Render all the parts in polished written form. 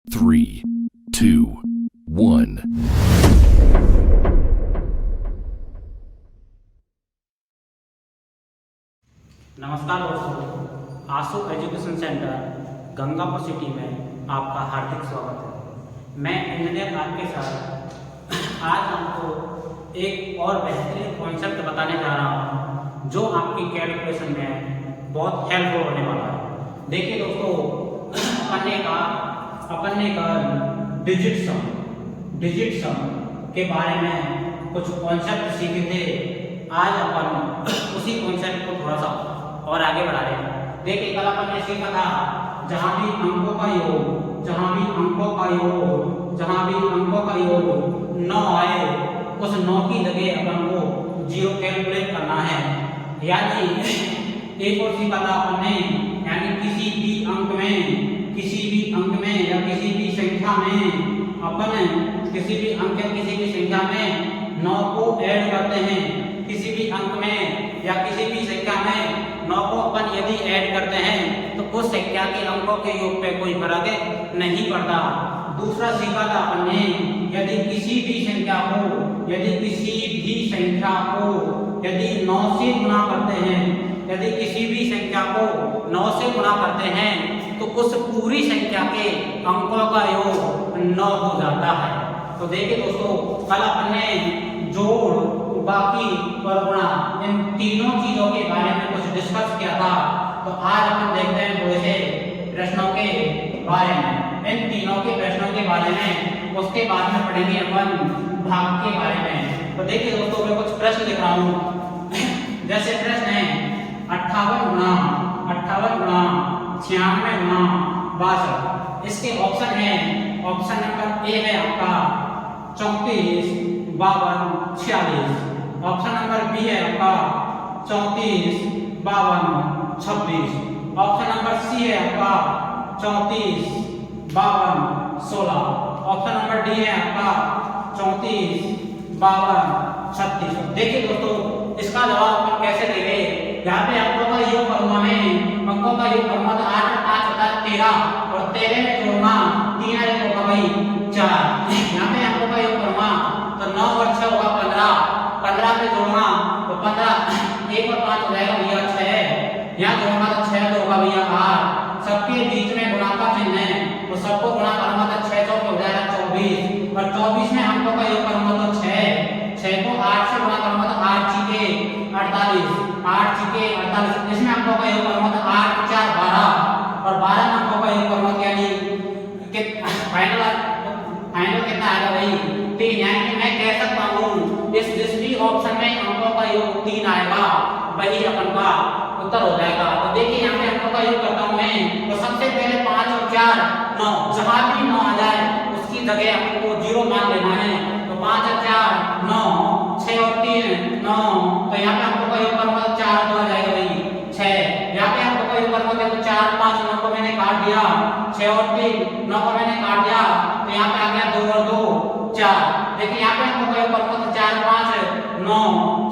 3, 2, 1. नमस्कार दोस्तों, आशु education centre Gangapur city में आपका हार्दिक स्वागत है। मैं इंजीनियर आपके साथ आज आपको एक और बेहतरीन कॉन्सेप्ट बताने जा रहा हूँ जो आपकी कैलकुलेशन में बहुत हेल्पफुल होने वाला है। देखिए दोस्तों, अपन ने का डिजिट सम के बारे में कुछ कॉन्सेप्ट सीखे थे। आज अपन उसी कॉन्सेप्ट को थोड़ा सा और आगे बढ़ा रहे हैं। देखिए, कल अपन ने सीखा था जहां भी अंकों का योग 9 आए, उस 9 की जगह अपन को 0 कैलकुलेट करना है। यानी एक और सीखा था अपन ने, यानी किसी भी अंक में या किसी भी संख्या में अपन किसी भी अंक या किसी भी संख्या में 9 को ऐड करते हैं। किसी भी अंक में या किसी भी संख्या में 9 को अपन यदि ऐड करते हैं तो उस संख्या के अंकों के योग पे कोई फर्क नहीं पड़ता। दूसरा सीखा था अपन ने, यदि किसी भी संख्या को यदि 9 से गुणा करते हैं, यदि किसी भी संख्या को 9 से गुणा करते हैं तो उस पूरी संख्या के अंकों का योग 9 हो जाता है। तो देखिए दोस्तों, कल अपन ने जोड़, बाकी और गुणा इन तीनों चीजों के बारे में कुछ डिस्कस किया था। तो आज अपन देखते हैं थोड़े से प्रश्नों के बारे में, इन तीनों के प्रश्नों के बारे में। उसके बाद में पढ़ेंगे अपन भाग के बारे में। तो देखिए दोस्तों, मैं कुछ प्रश्न लिख रहा हूँ। जैसे प्रश्न है 58 गुणा 96 गुणा 62। इसके ऑप्शन है, ऑप्शन नंबर ए है आपका 34 52 46। ऑप्शन नंबर बी है आपका 34 52 26। ऑप्शन नंबर सी है आपका 34 52 16। ऑप्शन नंबर डी है आपका 34 52 36। देखिए दोस्तों, इसका जवाब अपन कैसे देंगे। यहाँ पे अंकों का योग करूंगा मैं, अंकों का योग करूंगा तो 8 5 13 और 13 में जोड़ूंगा 3 होगा भाई 4। यहाँ पे अंकों का योग करूंगा तो 9 और 6 होगा 15, 15 में जोड़ूंगा तो 15, 1 और 5 हो जाएगा भैया 6। यहाँ जोड़ूंगा तो 6 तो होगा भैया 8। सबके बीच में गुणा का चिन्ह है तो सबको गुणा करूंगा तो 6 चौक हो जाएगा 24 और 24 में अंकों का योग करूंगा तो 6 को 8 से गुणा करूंगा तो 8 छीके 48, 8 छीके 48। इसमें अंकों का योग करूंगा तो 8 4 12 और 12 में अंकों का योग करूंगा यानी फाइनल कितना आएगा भाई 3। यानी कि मैं कह सकता हूँ इस जिस भी ऑप्शन में अंकों का योग 3 आएगा वही अपन का उत्तर हो जाएगा। तो देखिए, यहाँ पे अंकों का योग करता हूँ मैं, तो सबसे पहले 5 और 4 9, जहां भी 9 आ जाए उसकी जगह अपन को 0 मान लेना है। तो 5 और 4 9, 6 और 3 9। तो यहाँ पे हमको का योग करूंगा तो 4 तो आ जाएगा भाई 6। यहाँ पे हमको का योग करूंगा तो 4 5 9 को मैंने काट दिया, 6 और 3 9 को मैंने काट दिया, तो यहाँ पे आ गया 2 और 2 4। देखिए, यहाँ पे हमको का योग करूंगा तो 4 5 9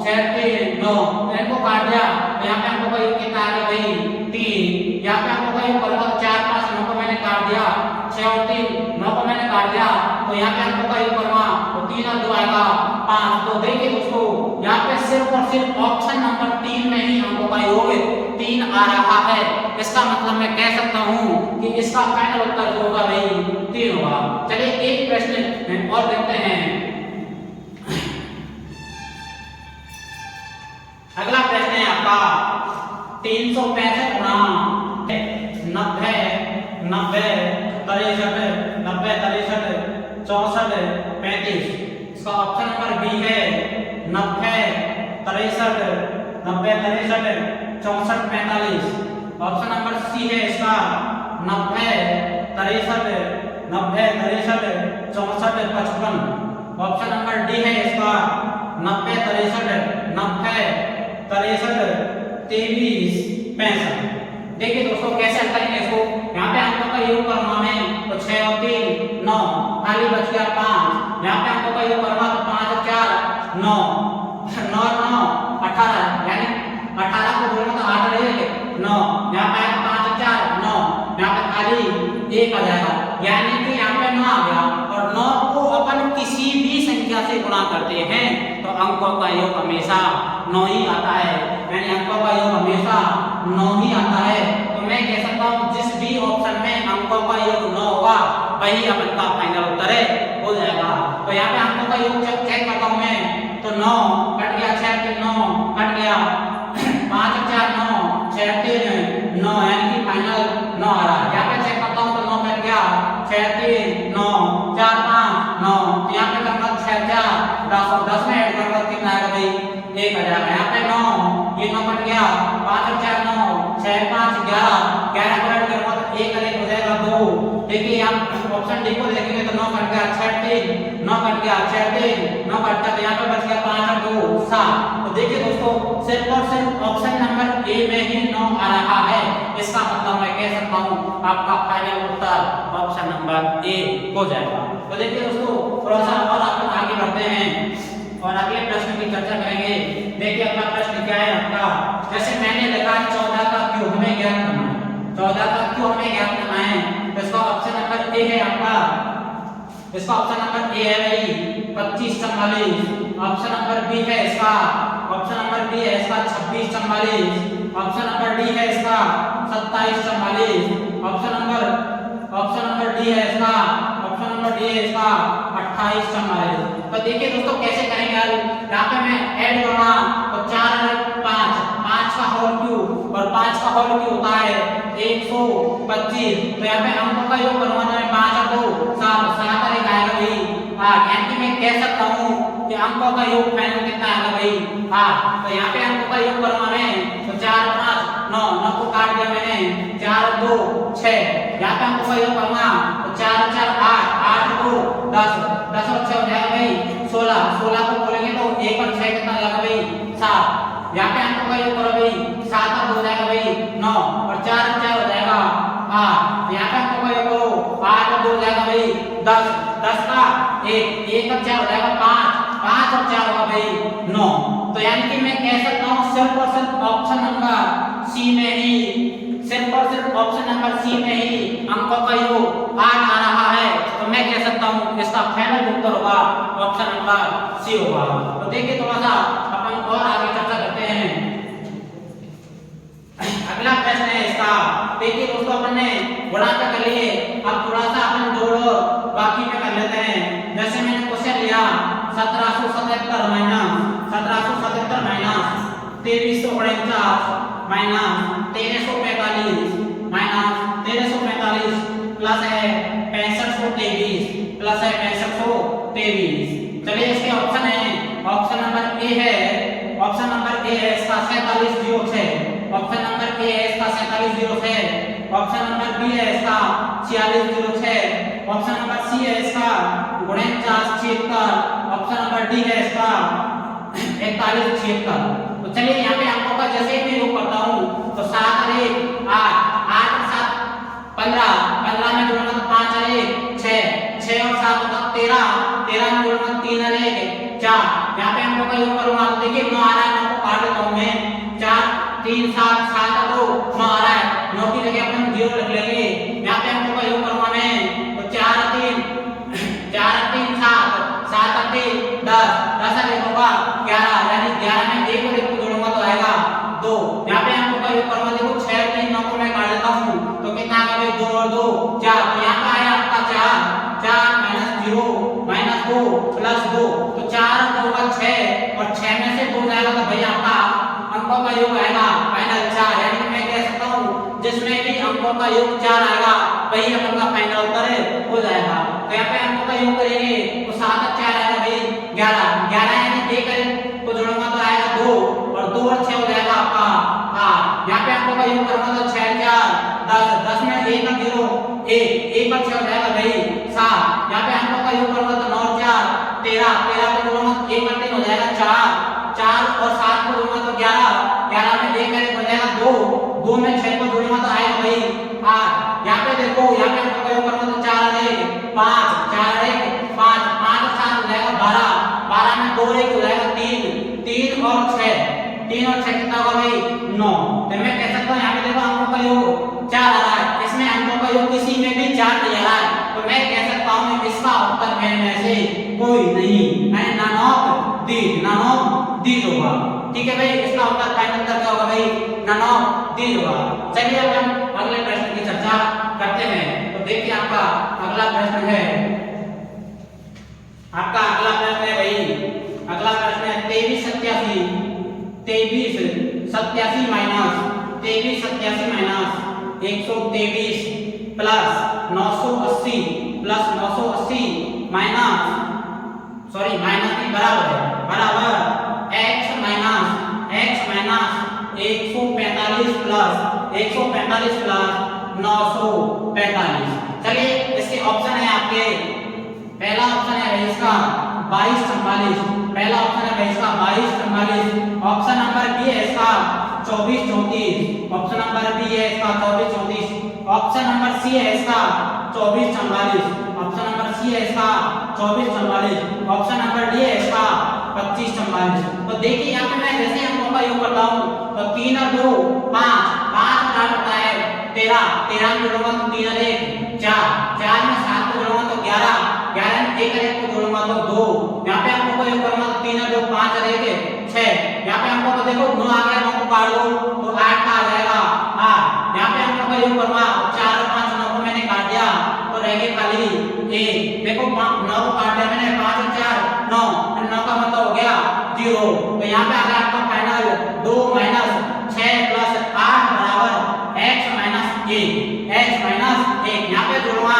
6 3 9, इनको काट दिया तो यहाँ पे हमको का योग कितना आ गया भाई 3। यहाँ पे हमको का योग करूंगा तो 4 5 9 को मैंने काट दिया, 6 और 3 9 को मैंने काट दिया, तो यहाँ पे हमको का योग करूंगा तो 3 और 2 आएगा 5। तो देखिए दोस्तों, यहाँ पे सिर्फ और सिर्फ ऑप्शन नंबर 3 में ही अंकों का योग 3 आ रहा है। इसका मतलब मैं कह सकता हूँ कि इसका फाइनल उत्तर जो होगा भाई 3 होगा। चलिए एक प्रश्न और देखते हैं। अगला प्रश्न है आपका 365 गुणा 90 64 35। इसका ऑप्शन नंबर बी है 90 63 64 45। ऑप्शन नंबर सी है इसका 90 63 64 55। ऑप्शन नंबर डी है इसका 90 63 23 65। देखिए दोस्तों, कैसे हल करेंगे इसको। यहाँ पे अंकों का योग करूंगा मैं तो 6 और 3 9, खाली बच गया 5। यहाँ पे अंकों का योग करूंगा तो 5 और 4 9, 9 और 9 18। यानी 18 को जोड़ना तो 8 रहेगा 9। यहाँ पे 5 और 4 9, यहाँ पे खाली 1 आ जाएगा, यानी कि यहाँ पे 9 आ गया। और 9 को अपन किसी भी संख्या से गुणा करते हैं तो अंकों का योग हमेशा 9 ही आता है, यानी अंकों का योग हमेशा 9 ही आता है। तो मैं कह सकता हूँ जिस भी ऑप्शन में अंकों का योग 9 होगा वही अपन का फाइनल उत्तर है हो जाएगा। तो यहाँ पे अंकों का योग चेक करता हूँ मैं, तो 9 कट गया, 6 3 9 कट गया, 5 4 9 6 3 9, यानी कि फाइनल 9 आ रहा है। यहाँ पे चेक करता हूँ तो 9 कट गया, 6 3 9 4 5 9, तो यहाँ पे करूँगा 6 4 10 और 10 में ऐड करूँगा कितना आएगा भाई 1 आ जाएगा। यहाँ पे 9 ये 9 कट गया, 5 और 4 9 6 5 11 11 को ऐड करूँगा तो 1 और 1 हो जाएगा 2। देखिए आप ऑप्शन डी को देखेंगे तो 9 कट गया, 6 3 9 कट गया, 6 3 9 कट गया, तो यहाँ पे बच गया 5 और 2 7। तो देखिए दोस्तों सिर्फ और सिर्फ ऑप्शन नंबर ए में ही 9 आ रहा है, इसका मतलब मैं कह सकता हूँ आपका final Uttar option number A हो जाएगा। तो देखिए दोस्तों थोड़ा सा और अपन आगे बढ़ते हैं और अगले प्रश्न की चर्चा करेंगे। देखिए अगला प्रश्न क्या है आपका, जैसे मैंने लिखा 14 का क्यों हमें ज्ञात करना है, 14 का क्यों हमें ज्ञात करना है, तो इसका ऑप्शन नंबर ए है आपका, इसका ऑप्शन नंबर ए है भाई 25 44, ऑप्शन नंबर बी है इसका, ऑप्शन नंबर बी है इसका 26 44, ऑप्शन नंबर डी है इसका 27 44, ऑप्शन नंबर डी है इसका, ऑप्शन नंबर डी है इसका 28 44। तो देखिए दोस्तों कैसे करेंगे यार, यहाँ पे मैं ऐड करूंगा तो 4 और 5 5 का होल क्यूब और 5 का होल क्यूब होता है 125, तो यहाँ पे अंकों का योग करूंगा तो 5 और 2 7 7 और 1 आएगा भाई 8, यानी कि मैं कह सकता हूँ कि अंकों का योग फाइनल कितना आएगा भाई 8। तो यहाँ पे अंकों का योग करूंगा मैं तो 4 5 9 9 को काट दिया मैंने, 4 और 2 6, यहाँ पे अंकों का योग करूंगा तो 4 और 4 8 8 2 10 10 और 6 हो जाएगा भाई 16 16 को बोलेंगे तो 1 और 6 कितना जाएगा भाई 7, यहाँ पे अंकों का योग करो भाई 7 और 2 हो जाएगा भाई 9 और 4 और 4 हो जाएगा 8, यहाँ पे अंकों का योग करो 8 और 2 हो जाएगा भाई 10 10 का 1 और 4 हो जाएगा 5 5 और 4 होगा भाई 9। तो यानी कि मैं कह सकता हूँ सिर्फ और सिर्फ ऑप्शन नंबर सी में ही, सिर्फ और सिर्फ ऑप्शन नंबर सी में ही अंकों का योग 8 आ रहा है, तो मैं कह सकता हूँ इसका फाइनल उत्तर होगा ऑप्शन नंबर सी होगा। तो देखिए थोड़ा सा अपन और आगे चर्चा करते हैं। अगला प्रश्न है इसका, देखिए दोस्तों अपन ने गुणा कर लिए, अब थोड़ा सा अपन जोड़ और बाकी में कर लेते हैं। जैसे मैंने क्वेश्चन लिया 1777 माइनस 2349 माइनस 1345 माइनस 1345 प्लस है 6523 प्लस है 6523। चलिए इसके ऑप्शन है, ऑप्शन नंबर ए है, ऑप्शन नंबर ए है इसका 4706, ऑप्शन नंबर ए है इसका 4706, ऑप्शन नंबर बी है इसका 4606, ऑप्शन नंबर सी है इसका 4976, ऑप्शन नंबर डी है इसका 4176। तो चलिए यहाँ पे अंकों का जैसे ही मैं योग करता हूँ तो 7 और 1 8 8 और 7 15 15 में जोड़ना तो 5 और 1 6 6 और 7 होगा 13 13 में जोड़ना 3 और 1 4, यहाँ पे अंकों का योग करूंगा तो देखिए 9 आ रहा है, 9 को काट देता हूँ मैं 4 3 7 7 और 2 9 आ रहा है, 9 की जगह अपन 0 रख लेंगे। यहाँ पे अंकों का योग करूंगा मैं तो 4 और 3 7 7 और 3 10 10 और 1 होगा 11, यानी 11 में 1 और 1 को जोड़ूंगा तो आएगा 2। यहाँ पे अंकों का योग करूंगा देखो 6 3 9 को मैं काट देता हूँ तो कितना आएगा भाई 2 और 2 4, तो यहाँ पे आया आपका 4 4 माइनस 0 माइनस 2 प्लस 2, तो 4 और 2 का 6 और 6 में से 2 जाएगा तो भाई आपका अंकों का योग आएगा फाइनल 4, यानी कि मैं कह सकता हूँ जिसमें भी अंकों का योग 4 आएगा वही अपन का फाइनल उत्तर हो जाएगा। तो यहाँ पे अंकों का योग करेंगे तो 7 और 4 आएगा भाई 11 11, यानी 1 को जोड़ूंगा तो आएगा 2 और 2 और 6 हो जाएगा आपका 8। यहाँ पे अंकों का योग करूंगा तो 6 4 10 10 में 1 और 0 1 और 6 हो जाएगा भाई 7। यहाँ पे अंकों का योग करूंगा तो 9 और 4 13 13 को जोड़ूंगा तो 1 और 3 हो जाएगा 4 4 और 7 को जोड़ूंगा तो 11 11 में 1 और 1 हो जाएगा 2 2 में 6 को जोड़ूंगा तो आएगा भाई 8। यहाँ पे देखो यहाँ पे अंकों का योग करूंगा तो 4 और 1 5 4 और 1 5 5 और 7 हो जाएगा 12 12 में 2 और 1 हो जाएगा 3 3 और 6 कितना होगा भाई 9। तो मैं कह सकता हूँ यहाँ पे देखो अंकों का योग 4 आ रहा है, इसमें अंकों का योग किसी में भी 4 कोई नहीं, यानी नन ऑफ दीज होगा। ठीक है भाई, इसका उत्तर फाइनल उत्तर क्या होगा भाई, नन ऑफ दीज होगा। चलिए अब हम अगले प्रश्न की चर्चा करते हैं। तो देखिए आपका अगला प्रश्न है, आपका अगला प्रश्न है भाई, अगला प्रश्न है 2387 माइनस 123 प्लस 980 माइनस माइनस की बराबर है, बराबर x माइनस 145 प्लस 945। चलिए इसके ऑप्शन है आपके, पहला ऑप्शन है भाई इसका 2244, पहला ऑप्शन है भाई इसका 2244, ऑप्शन नंबर बी है इसका 2434, ऑप्शन नंबर बी है इसका 2434, ऑप्शन नंबर सी है इसका 2444, ऑप्शन नंबर सी है इसका 2444, ऑप्शन नंबर डी है इसका 2544। तो देखिए यहाँ पे मैं जैसे अंकों का योग करता हूँ तो 3 और 2 5 बराबर होता है 13 में जोड़ूंगा तो 3 और 1 4 में 7 को जोड़ूंगा तो 11 में 1 और 1 को जोड़ूंगा तो 2। यहाँ पे अंकों का योग करूंगा तो 3 और 2 5 और 1 6। यहाँ पे अंकों को देखो 9 आ गया, 9 को काट दो तो 8 का आ जाएगा 8। यहाँ पे अंकों का योग करूंगा 4 और 5 9 को मैंने काट दिया तो रह गए खाली 1। देखो 9 को काट दिया मैंने, 5 और 4 9, 9 का मतलब हो गया 0। तो यहाँ पे आ गया आपका फाइनल 2 माइनस 6 प्लस 8 बराबर x माइनस 1। यहाँ पे जोड़ूंगा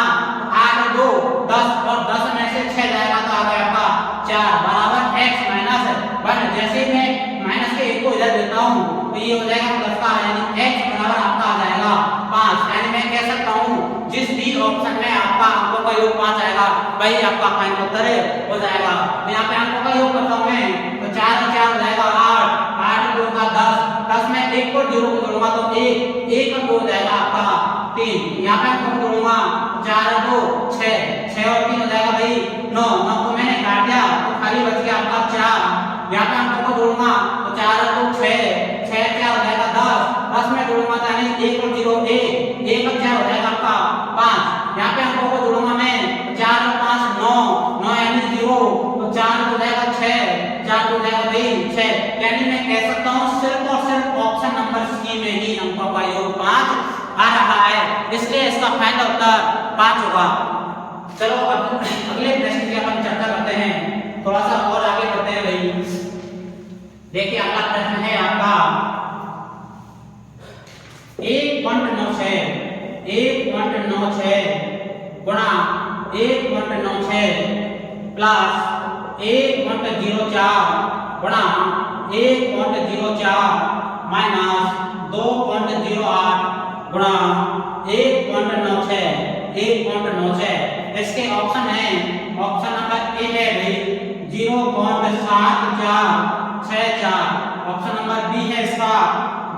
8 और 2 10 और 10 में से 6 जाएगा तो आ गया आपका 4 बराबर x माइनस 1। जैसे ही मैं माइनस के 1 को इधर देता हूँ तो ये हो जाएगा प्लस का, यानी x बराबर आपका आ जाएगा 5। यानी मैं कह सकता हूँ जिस भी ऑप्शन में आपका अंकों का योग 5 आएगा वही आपका फाइनल उत्तर हो जाएगा। तो यहाँ पे अंकों का योग करता हूँ मैं तो 4 और 4 हो जाएगा 8, 8 और 2 का 10 में 1 को 0 को जोड़ूंगा तो 1 और 2 हो जाएगा आपका 3। यहाँ पे अंकों को जोड़ूंगा 4 और 2 6 और 3 हो जाएगा भाई 9 को मैंने काट दिया तो खाली बच गया आपका 4। यहाँ पे अंकों को जोड़ूंगा तो 4 और 2 6 क्या हो जाएगा 10 में जोड़ूंगा तो यानी 1 और 0 1 और 4 हो जाएगा आपका 5। यहाँ पे अंकों को जोड़ूंगा मैं 4 और 5 9 यानी 0 तो 4 हो जाएगा 6 हो जाएगा भाई 6। यानी मैं कह सकता हूँ सिर्फ और सिर्फ ऑप्शन नंबर सी में ही अंकों का योग 5 आ रहा है, इसलिए इसका फाइनल उत्तर 5 होगा। चलो अब अगले प्रश्न की अपन चर्चा करते हैं, थोड़ा सा और आगे बढ़ते हैं भाई। देखिए अगला प्रश्न है आपका 1.96 गुणा 1.96 प्लस 1.04 गुणा 1.04 माइनस 2.08 गुणा 1.96। इसके ऑप्शन है, ऑप्शन नंबर ए है भाई 0.7464, ऑप्शन नंबर बी है इसका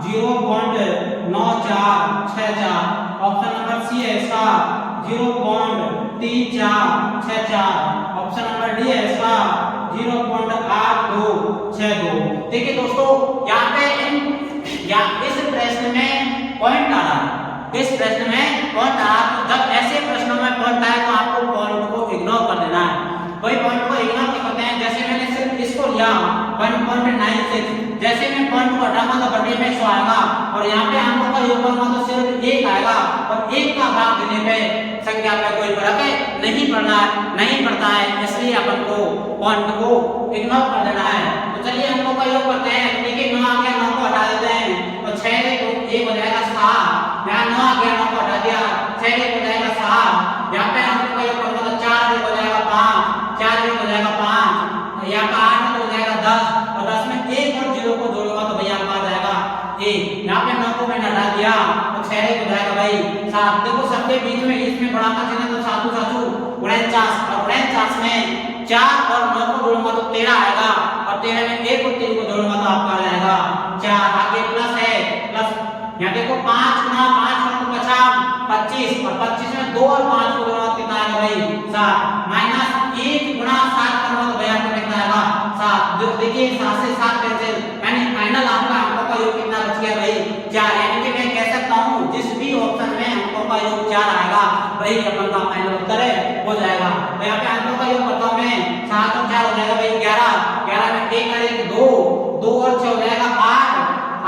0.9464, ऑप्शन नंबर सी है इसका 0.3464, ऑप्शन नंबर डी है इसका 0.8262। देखिए दोस्तों यहाँ पे इस प्रश्न में पॉइंट आ रहा है, इस प्रश्न में पॉइंट आ रहा है। तो जब ऐसे प्रश्नों में पॉइंट आए तो आपको पॉइंट को इग्नोर कर देना है। कोई पॉइंट को इग्नोर नहीं करते हैं। जैसे मैंने सिर्फ इसको लिया 1.96, जैसे मैं पॉइंट को हटाऊंगा तो बटे में 100 आएगा और यहाँ पे अंकों का योग करूंगा तो सिर्फ 1 आएगा और 1 का भाग देने पे संख्या पे कोई फर्क नहीं पड़ता है, इसलिए अपन को पॉइंट को इग्नोर कर देना है। तो चलिए अंकों का योग करते हैं। देखिए 9 आ गया, 9 को हटा देते हैं तो 6 से 1 हो जाएगा 7। यहाँ 9 आ गया, 9 को हटा दिया 6 से 1 हो जाएगा 7। यहाँ पे अंकों का योग करूंगा तो 4 से 1 हो जाएगा 5, 4 से 1 हो जाएगा 5। यहाँ का 8 हो जाएगा 10 और 10 में 1 और 0 को जोड़ूंगा तो भैया आपका आ जाएगा 1। यहाँ पे 9 को मैंने हटा दिया तो 6 हो जाएगा भाई 7। देखो सबके बीच में इसमें बड़ा का चिन्ह तो 7 49 और 49 में 4 और 9 को जोड़ूंगा तो 13 आएगा और 13 में 1 और 3 को जोड़ूंगा तो आपका आ जाएगा 4। आगे प्लस है, प्लस यहाँ देखो 5 गुना 5 को बचा 25 और 25 में 2 और 5 को जोड़ूंगा कितना आएगा भाई 7। माइनस 1 गुना 7 करूंगा तो भैया आपको कितना आएगा 7। देखिए 7 से 7 कैंसिल, यानी फाइनल आपका अंकों का योग कितना बच गया भाई 4। यानी कि मैं कह सकता हूँ जिस भी ऑप्शन में अंकों का योग 4 आएगा वही अपन का फाइनल उत्तर हो जाएगा। तो यहाँ पे अंकों का योग करता हूँ मैं 7 और 4 हो जाएगा भाई 11, 11 में 1 और 1 2, 2 और 6 हो जाएगा 8,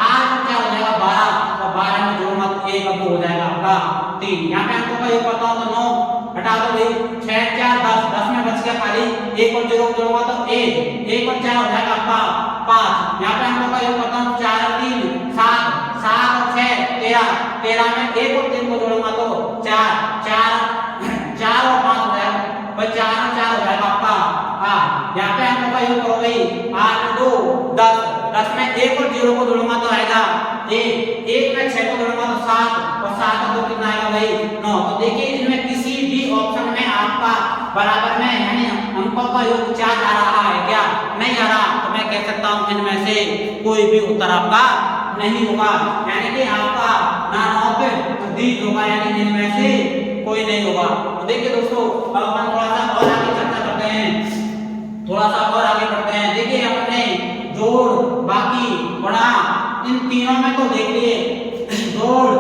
8 और 4 हो जाएगा 12, और 12 में जोड़ूंगा तो 1 और 2 हो जाएगा आपका 3। यहाँ पे अंकों का योग करता हूँ तो 9 हटा दो भाई, 6 4 10, 10 में बच गया खाली 1 और 0 जोड़ूंगा तो 1, 1 और 4 हो जाएगा आपका 5। यहाँ पे अंकों का योग करता हूँ 4 और 3 7, 7 और 6 13, 13 में 1 और 3 को जोड़ूंगा तो 4, 4 और 5 हो जाएगा भाई 4 और 4 हो जाएगा आपका 8। यहाँ पे अंकों का योग करो भाई 8 2 10, 10 में 1 और 0 को जोड़ूंगा तो आएगा 1, 1 में 6 को जोड़ूंगा तो 7, और 7 और 2 कितना आएगा भाई 9। तो देखिए इनमें किसी भी ऑप्शन में आपका बराबर में यानी अंकों का योग 4 आ रहा है क्या? नहीं आ रहा, तो मैं कह सकता हूँ इनमें से कोई भी उत्तर आपका नहीं होगा, यानी कि आपका नॉन ऑफ दीज होगा, यानी इनमें से कोई नहीं होगा। तो देखिए दोस्तों अब अपन थोड़ा सा और आगे चर्चा करते हैं, थोड़ा सा और आगे बढ़ते हैं। देखिए अपने जोड़ बाकी गुणा इन तीनों में तो देख लिए, जोड़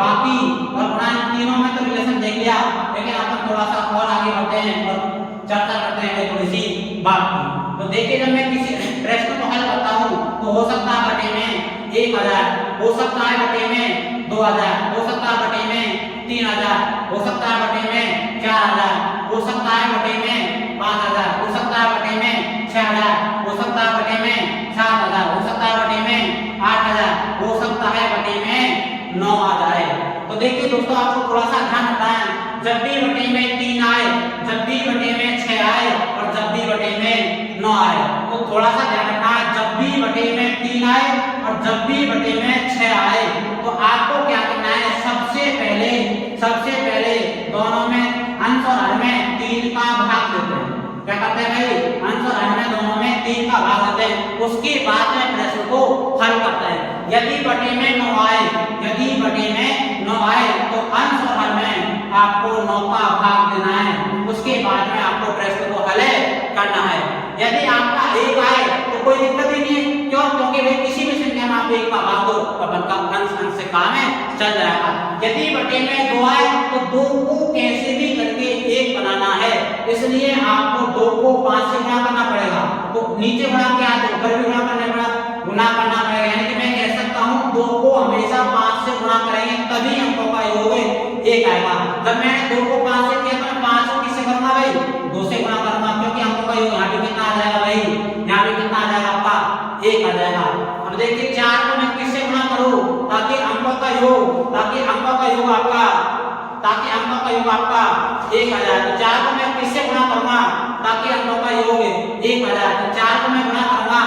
बाकी और गुणा इन तीनों में तो रिलेशन देख लिया, लेकिन अपन थोड़ा सा और आगे बढ़ते हैं और चर्चा करते हैं थोड़ी सी बात की। तो देखिए जब मैं किसी प्रश्न को हल करता हूँ तो हो सकता है बटे में 1000, हो सकता है बटे में 2000, हो सकता है बटे में 3000, हो सकता है बटे में 4000, हो सकता है बटे में 5000, हो सकता है बटे में 6000, हो सकता है बटे में 7000, हो सकता है बटे में 8000, हो सकता है बटे में 9000। तो देखिए दोस्तों आपको थोड़ा सा ध्यान रखना है, जब भी बटे में 3 आए, जब भी बटे में 6 आए और जब भी बटे में 9 आए, तो थोड़ा सा ध्यान रखना है, जब भी बटे में 3 आए और जब भी बटे में 6 आए तो आपको क्या करना है, सबसे पहले दोनों में अंश और हर में 3 का भाग देते हैं। क्या करते हैं भाई, अंश और हर में दोनों में 3 का भाग देते हैं, उसके बाद में प्रश्न को हल करते हैं। यदि बटे में 9 आए, यदि बटे में 9 आए तो अंश और हर में आपको 9 का भाग देना है, उसके बाद में आपको प्रश्न को हल करना है। यदि आपका 1 आए तो कोई दिक्कत ही नहीं है, क्यों? क्योंकि भाई किसी भी संख्या में आप 1 का भाग दो तो अपन का अंश से काम है चल जाएगा। यदि बटे में 2 आए तो 2 को कैसे भी करके 1 बनाना है, इसलिए आपको 2 को 5 से गुणा करना पड़ेगा। तो नीचे गुणा क्या है, ऊपर भी गुणा करना पड़ेगा, यानी कि मैं कह सकता हूँ 2 को हमेशा 5 से गुणा करेंगे तभी अंकों का योग 1 आएगा। जब मैंने 2 को 5 से किया तो मैं 5 को किससे करूंगा भाई, 2 से गुणा करूंगा, क्योंकि अंकों का योग यहाँ भी कितना आ जाएगा भाई, यहाँ भी कितना आ जाएगा आपका 1 आ जाएगा। अब देखिए 4 को मैं किससे गुणा करूं ताकि अंकों का योग आपका 1 आ जाए। तो 4 को मैं किससे गुणा करूंगा ताकि अंकों का योग 1 आ जाए। तो 4 को मैं गुणा करूंगा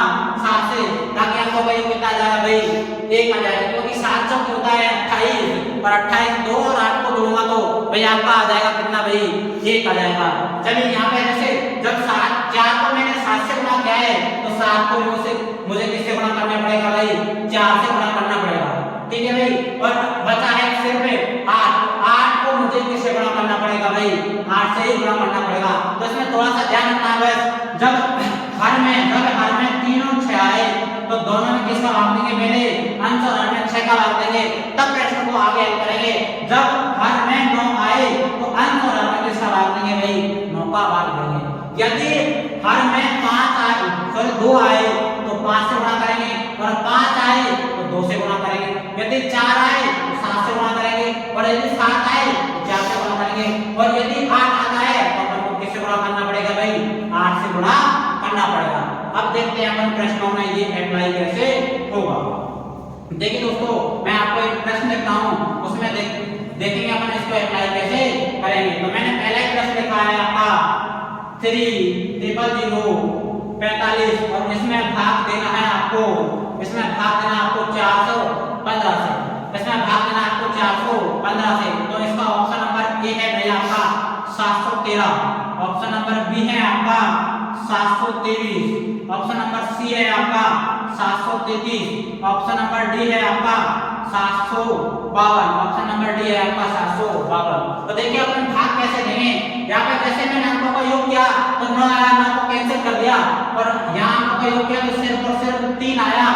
7 से ताकि अंकों का योग कितना आ जाएगा भाई, 1 आ जाएगा, क्योंकि 7 चौक होता है 28 और 28 2 और 8 को जोड़ूंगा तो भाई आपका आ जाएगा कितना भाई, 1 आ जाएगा। चलिए यहाँ पे जैसे जब 4 को मैंने 7 से गुणा किया है तो 7 को मुझे किससे गुणा करना पड़ेगा भाई, 4 से गुणा करना पड़ेगा, ठीक है भाई। और बचा है सिर्फ 8 को मुझे किससे गुणा करना पड़ेगा भाई, 8 से ही गुणा करना पड़ेगा। तो इसमें थोड़ा सा ध्यान रखना है बस, जब हर में 3 और 6 आए तो दोनों में किसका भाग देंगे, पहले अंश और हर में 6 का भाग देंगे, तब प्रश्न को आगे हल करेंगे। जब हर में 9 आए तो अंश और हर में किसका भाग देंगे भाई, 9 का भाग देंगे। यदि हर में 5 आए, सॉरी 2 आए तो 5 से गुणा करेंगे, और 5 आए तो 2 से गुणा करेंगे। यदि 4 आए तो 7 से गुणा करेंगे, और यदि 7 आए तो 4 से गुणा करेंगे, और यदि 8 आता है तो अपन को किससे गुणा करना पड़ेगा भाई, 8 से गुणा करना पड़ेगा। अब देखते हैं अपन प्रश्नों में ये अप्लाई कैसे होगा। देखिए दोस्तों मैं आपको एक प्रश्न लिखता हूँ, उसमें देखेंगे अपन इसको अप्लाई कैसे करेंगे। तो मैंने पहला ही प्रश्न लिखा है आपका 30045 और इसमें भाग देना है आपको, 415 से, इसमें भाग देना है आपको 415 से। तो इसका ऑप्शन नंबर ए है भाई आपका 713, ऑप्शन नंबर बी है आपका 723, ऑप्शन नंबर सी है आपका 733, ऑप्शन नंबर डी है आपका 752, ऑप्शन नंबर डी है आपका 752। तो देखिए अपन भाग कैसे देंगे, यहाँ पे जैसे मैंने अंकों का योग किया तो 9 आया, 9 को कैंसिल कर दिया, और यहाँ अंकों का योग किया तो सिर्फ और सिर्फ 3 आया,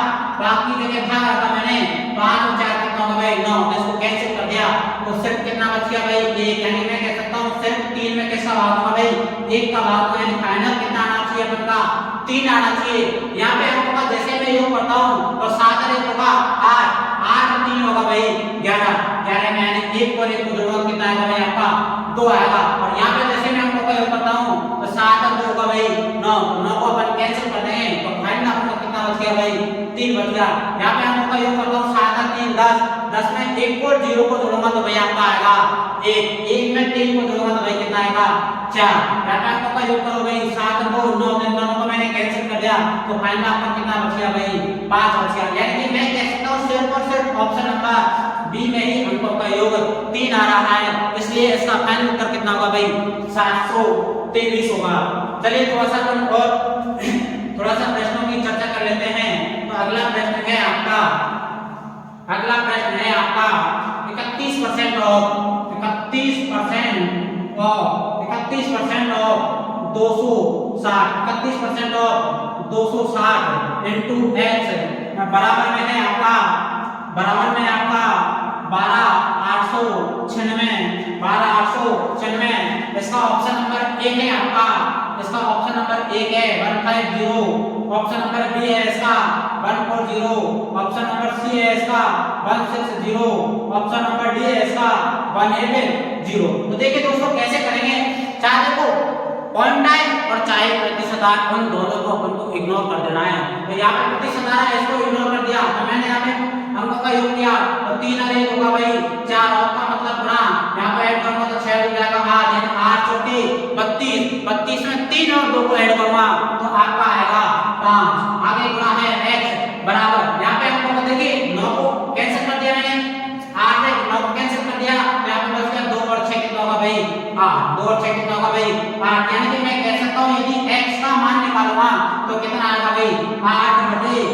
बाकी जगह भाग रखा मैंने 5 और 4 कितना होगा भाई 9, इसको कैंसिल कर दिया तो सिर्फ कितना बच गया भाई 1, यानी मैं कह सकता हूँ सिर्फ 3 में किसका भाग होगा भाई 1 का भाग, तो यानी फाइनल कितना आना 3 आना चाहिए। यहाँ पे अंकों का जैसे मैं योग करता हूँ तो 7 और 1 होगा 8, 8 और 3 होगा भाई 11, 11 में यानी 1 और 1 को जोड़ोगे कितना आएगा भाई आपका 2 आएगा। और यहाँ पे जैसे मैं अंकों का योग करता हूँ तो 7 और 2 होगा भाई 9, 9 को अपन कैंसिल कर देंगे तो फाइनल आपका कितना बच गया भाई 3 बच गया। यहाँ पे अंकों का योग करता हूँ 7 और 3 10, 10 में 1 और 0 को जोड़ूंगा तो भाई आपका आएगा 1, 1 में 3 को जोड़ूंगा तो भाई कितना आएगा 4। यहाँ पे अंकों का योग करो भाई 7 और 2 9, दोनों को मैंने कैंसिल कर दिया तो फाइनल आपका कितना बच गया भाई 5 बच गया। यानी कि मैं कह सकता हूँ सिर्फ और सिर्फ ऑप्शन नंबर बी में ही अंकों का योग 3 आ रहा है, इसलिए इसका फाइनल उत्तर कितना होगा भाई 723 होगा। चलिए थोड़ा सा प्रश्नों की चर्चा कर लेते हैं। तो अगला प्रश्न है आपका 31% ऑफ 260 इनटू x बराबर में है आपका 12896। इसका ऑप्शन नंबर 1 है आपका, इसका ऑप्शन नंबर 1 है 150, ऑप्शन नंबर बी है इसका 140, ऑप्शन नंबर सी है इसका 160, ऑप्शन नंबर डी है इसका 180। तो देखिए दोस्तों कैसे करेंगे, चाहे देखो पॉइंट आए और चाहे प्रतिशतांक, उन दोनों को अपन को इग्नोर कर देना है। तो यहाँ पे प्रतिशतांक है इसको इग्नोर कर दिया तो मैंने यहाँ पे अंकों का योग किया तो 3 और 1 होगा भाई 4, और का मतलब गुणा, यहाँ पे ऐड करूंगा तो 6 हो जाएगा 8, यानी 8 चौके 32 में 3 और 2 को ऐड करूंगा तो आपका आएगा 5। आगे गुणा है x बराबर, यहाँ पे हमको देखिए 9 को कैंसिल कर दिया मैंने, 8 है 9 को कैंसिल कर दिया तो यहाँ पे बच गया 2 और 6 कितना होगा भाई 8, 2 और 6 कितना होगा भाई 8। यानी कि मैं कह सकता हूँ यदि x का मान निकालूंगा तो कितना आएगा भाई 8/5।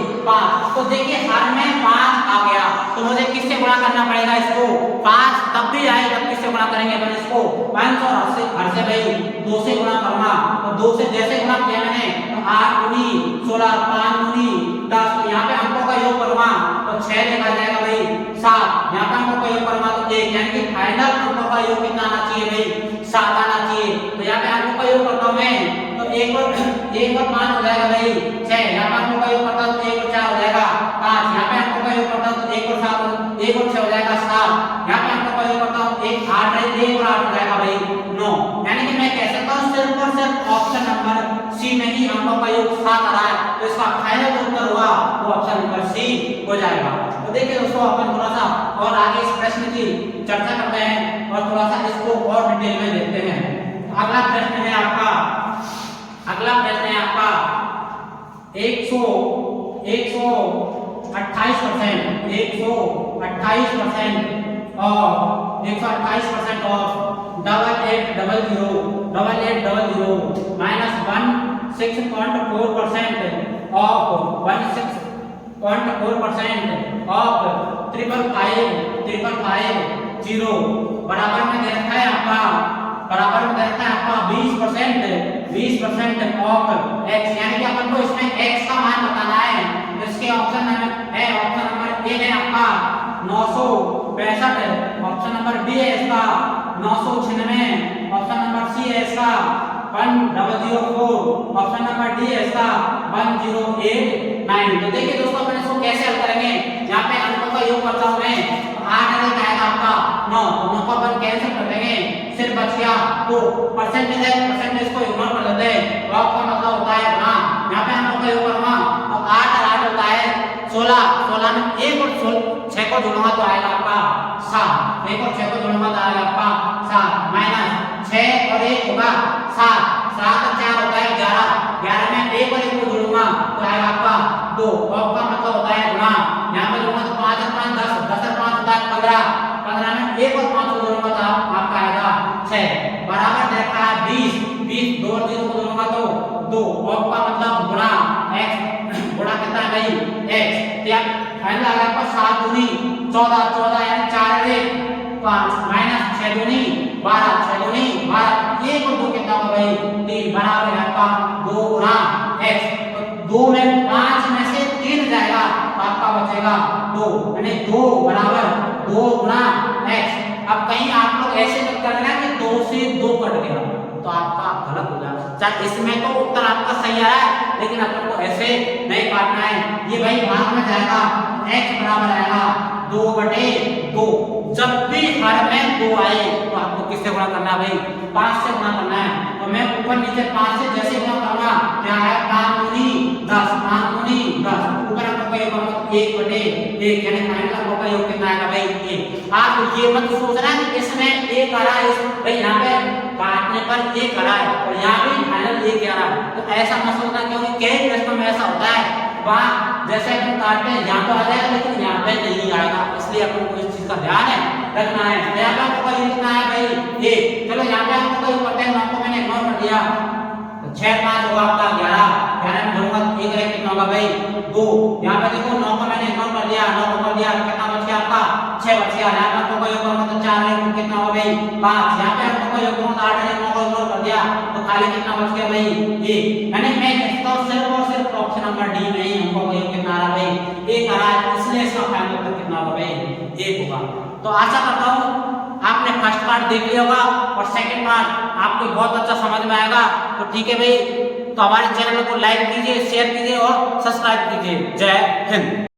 तो देखिए हर में 5 आ गया तो मुझे किससे गुणा करना पड़ेगा इसको, 5 तब भी आए जब किससे गुणा करेंगे अपन इसको 5 और हर से भाई 2 से गुणा करूंगा तो 2 से जैसे गुणा किया मैंने तो 8 गुनी 16, 5 गुनी 10, तो यहाँ पे अंकों का योग करूंगा तो 6 लिखा जाएगा भाई 7, यहाँ पे अंकों का योग करूंगा तो 1, यानी कि फाइनल अंकों का योग कितना आना चाहिए भाई 7 आना चाहिए। तो यहाँ पे अंकों का योग करता हूँ मैं तो 1 और 5 हो जाएगा भाई 6, यहाँ पे अंकों का योग करता हूँ तो 1 और 4 हो जाएगा 5, यहाँ पे अंकों का योग करता हूँ तो 1 और 6 हो जाएगा 7, यहाँ पे अंकों का योग करता हूँ 1 और 8 हो जाएगा भाई 9। यानी कि मैं कह सकता हूँ सिर्फ और सिर्फ ऑप्शन नंबर सी में ही अंकों का योग 7 आ रहा है, तो इसका फाइनल उत्तर हुआ वो ऑप्शन नंबर सी हो जाएगा। तो देखिए दोस्तों अपन थोड़ा सा और आगे इस प्रश्न की चर्चा करते हैं और थोड़ा सा इसको और डिटेल में देखते हैं। अगला प्रश्न है आपका 128% ऑफ 8800 minus 16.4% of 16.4% of 55550 बराबर में दे रखा है आपका 20% ऑफ x, यानी कि अपन को इसमें x का मान बताना है। इसके ऑप्शन है ऑप्शन नंबर ए है आपका 965, ऑप्शन नंबर बी है इसका 996, ऑप्शन नंबर सी है इसका 1004, ऑप्शन नंबर डी है इसका 1089। तो देखिए दोस्तों अपन इसको कैसे हल करेंगे, यहाँ पे अंकों का योग करता हूँ मैं 8 आएगा आपका 9, तो 9 को अपन कैंसिल कर देंगे, सिर्फ बच गया तो परसेंटेज को इग्नोर कर देते हैं, तो आपका मतलब होता है ना, यहाँ पे अंकों का योग करूंगा तो 8 और 8 होता है 16, 16 में 1 और 6 को जोड़ूंगा तो आएगा आपका 7, 1 और 6 को जोड़ूंगा तो आएगा आपका 7 माइनस 6 और 1 होगा 7, 7 और 4 होता है 11, 11 में 1 और 1 को जोड़ूंगा तो आएगा आपका 2, आपका मतलब होता है गुणा, यहाँ पे जोड़ूंगा तो 5 और 5 10, 10 और 5 होता है 15, 15 में 1 और 5 को जोड़ूंगा तो आपका आएगा 6 बराबर देखा है 20, 2 और 0 को जोड़ूंगा तो 2, आपका मतलब गुणा x, गुणा कितना है भाई x, तो फाइनल आ गया आपका 7 दूनी 14, 14 यानी 4 और 1 5 माइनस 6 दूनी 12, 6 दूनी 12, 1 और 2 कितना होगा भाई 3 बराबर है आपका 2 गुणा x, तो 2 में 5 में से 3 जाएगा तो आपका बचेगा 2, यानी 2 बराबर 2 गुणा x। अब कहीं आप लोग ऐसे मत करना कि 2 से 2 कट गया, तो तो आपका गलत हो जाएगा। चाहे इसमें तो उत्तर आपका सही आ रहा है, लेकिन अपन को ऐसे नहीं काटना है। ये भाई भाग में जाएगा, x बराबर आएगा 2/2। जब भी हर में 2 आए तो आपको किससे गुणा करना है भाई? 5 से गुणा करना है। तो मैं ऊपर नीचे 5 से जैसे गुणा करूंगा, क्या है 5 दूनी 10, 5 दूनी 10, ऊपर आपको ये 1/1, यानी फाइनल आपका योग कितना आएगा भाई? 1। आप ये मत सोचना कि इसमें 1 आ रहा है, भाई यहाँ पे काटने पर 1 आ रहा है और यहाँ भी फाइनल 1 आ रहा है। तो ऐसा मत सोचना, क्योंकि कई प्रश्नों में ऐसा होता है, वहाँ जैसे अपन काटते हैं यहाँ तो आ जाएगा लेकिन यहाँ पे नहीं आएगा, इसलिए अपन को इस चीज का ध्यान है रखना है। यहाँ पे आपको ये कितना है भाई? 1। चलो यहाँ पे आपको योग करते हैं, आपको मैंने इग्नोर कर दिया, 6 5 होगा आपका 11, 11 में जोड़ूंगा 1 रहे कितना होगा भाई? 2। यहाँ पे देखो 9 को मैंने इग्नोर कर दिया, 9 को कर दिया, कितना बच गया आपका? 6 बच गया। यहाँ पे आपको योग करूंगा तो 4 रहे कितना होगा भाई? 5। यहाँ पे आपको योग करूंगा तो 8 रहे, 9 को इग्नोर कर दिया तो खाली कितना बच गया भाई? 1। यानी मैं इसका सिर्फ और सिर्फ ऑप्शन नंबर डी में ही हमको योग कितना आ रहा भाई? 1 आ रहा है, इसलिए इसका फाइनल उत्तर कितना होगा भाई? 1 होगा। तो आशा करता हूँ आपने फर्स्ट पार्ट देख लिया होगा और सेकंड पार्ट आपको बहुत अच्छा समझ में आएगा। तो ठीक है भाई, तो हमारे चैनल को लाइक कीजिए, शेयर कीजिए और सब्सक्राइब कीजिए। जय हिंद।